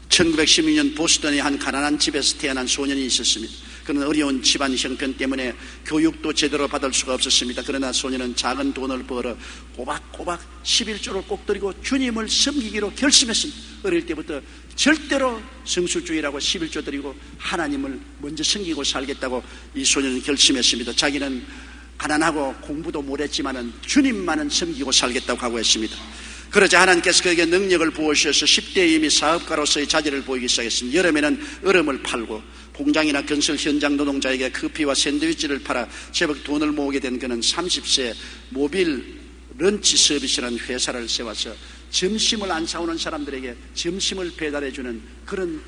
1916년 보스턴의 한 가난한 집에서 태어난 소년이 있었습니다. 그는 어려운 집안 형편 때문에 교육도 제대로 받을 수가 없었습니다. 그러나 소년은 작은 돈을 벌어 꼬박꼬박 11조를 꼭 드리고 주님을 섬기기로 결심했습니다. 어릴 때부터 절대로 성수주의라고 11조 드리고 하나님을 먼저 섬기고 살겠다고 이 소년은 결심했습니다. 자기는 가난하고 공부도 못했지만은 주님만은 섬기고 살겠다고 각오했습니다. 그러자 하나님께서 그에게 능력을 부어주셔서 10대에 이미 사업가로서의 자질을 보이기 시작했습니다. 여름에는 얼음을 팔고 공장이나 건설 현장 노동자에게 커피와 샌드위치를 팔아 제법 돈을 모으게 된 그는 30세 모빌 런치 서비스라는 회사를 세워서 점심을 안 사오는 사람들에게 점심을 배달해주는 그런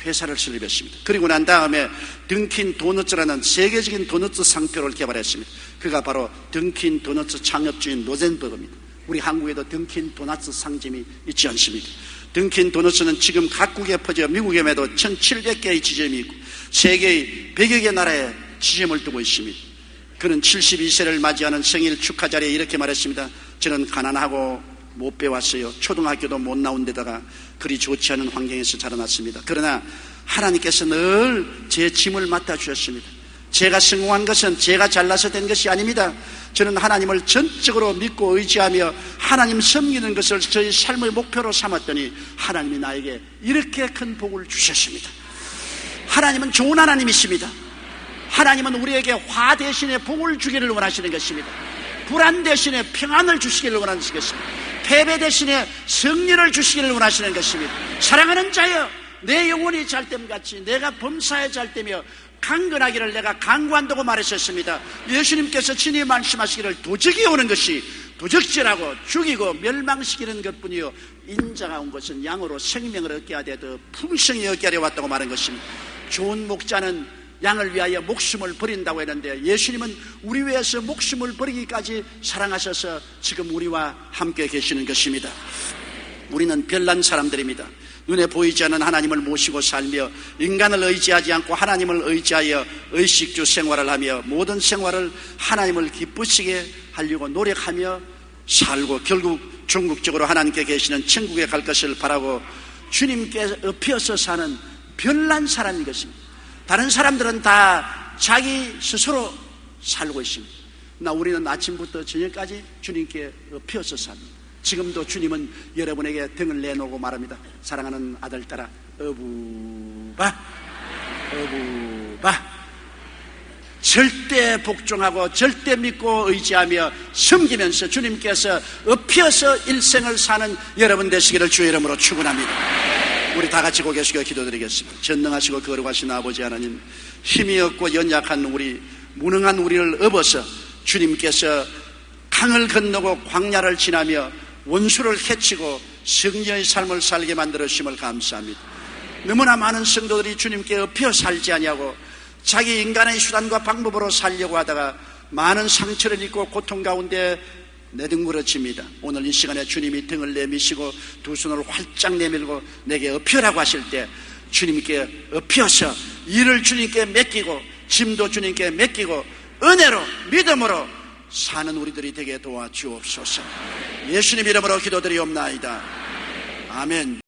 회사를 설립했습니다. 그리고 난 다음에 던킨 도너츠라는 세계적인 도너츠 상표를 개발했습니다. 그가 바로 던킨 도너츠 창업주인 로젠버그입니다. 우리 한국에도 던킨 도너츠 상점이 있지 않습니까? 던킨 도너츠는 지금 각국에 퍼져 미국에도 1700개의 지점이 있고 세계의 100여 개 나라에 지점을 두고 있습니다. 그는 72세를 맞이하는 생일 축하 자리에 이렇게 말했습니다. 저는 가난하고 못 배웠어요. 초등학교도 못 나온 데다가 그리 좋지 않은 환경에서 자라났습니다. 그러나 하나님께서 늘 제 짐을 맡아주셨습니다. 제가 성공한 것은 제가 잘나서 된 것이 아닙니다. 저는 하나님을 전적으로 믿고 의지하며 하나님 섬기는 것을 저희 삶의 목표로 삼았더니 하나님이 나에게 이렇게 큰 복을 주셨습니다. 하나님은 좋은 하나님이십니다. 하나님은 우리에게 화 대신에 복을 주기를 원하시는 것입니다. 불안 대신에 평안을 주시기를 원하시는 것입니다. 패배 대신에 승리를 주시기를 원하시는 것입니다. 사랑하는 자여, 내 영혼이 잘됨같이 내가 범사에 잘되며 강건하기를 내가 강구한다고 말하셨습니다. 예수님께서 친히 말씀하시기를 도적이 오는 것이 도적질하고 죽이고 멸망시키는 것뿐이요 인자가 온 것은 양으로 생명을 얻게 하되 더 풍성히 얻게 하려 왔다고 말한 것입니다. 좋은 목자는 양을 위하여 목숨을 버린다고 했는데 예수님은 우리 위해서 목숨을 버리기까지 사랑하셔서 지금 우리와 함께 계시는 것입니다. 우리는 별난 사람들입니다. 눈에 보이지 않는 하나님을 모시고 살며 인간을 의지하지 않고 하나님을 의지하여 의식주 생활을 하며 모든 생활을 하나님을 기쁘시게 하려고 노력하며 살고 결국 궁극적으로 하나님께 계시는 천국에 갈 것을 바라고 주님께 엎혀서 사는 별난 사람인 것입니다. 다른 사람들은 다 자기 스스로 살고 있습니다. 그러나 우리는 아침부터 저녁까지 주님께 엎혀서 삽니다. 지금도 주님은 여러분에게 등을 내놓고 말합니다. 사랑하는 아들 딸아, 어부바 어부바. 절대 복종하고 절대 믿고 의지하며 섬기면서 주님께서 엎혀서 일생을 사는 여러분 되시기를 주의 이름으로 축원합니다. 우리 다 같이 고개 숙여 기도드리겠습니다. 전능하시고 거룩하신 아버지 하나님, 힘이 없고 연약한 우리, 무능한 우리를 업어서 주님께서 강을 건너고 광야를 지나며 원수를 해치고 성령의 삶을 살게 만들어 주심을 감사합니다. 너무나 많은 성도들이 주님께 엎혀 살지 아니하고 자기 인간의 수단과 방법으로 살려고 하다가 많은 상처를 입고 고통 가운데 내등부러집니다. 오늘 이 시간에 주님이 등을 내미시고 두 손을 활짝 내밀고 내게 엎혀라고 하실 때 주님께 엎혀서 일을 주님께 맡기고 짐도 주님께 맡기고 은혜로 믿음으로 사는 우리들이 되게 도와주옵소서. 예수님 이름으로 기도드리옵나이다. 아멘.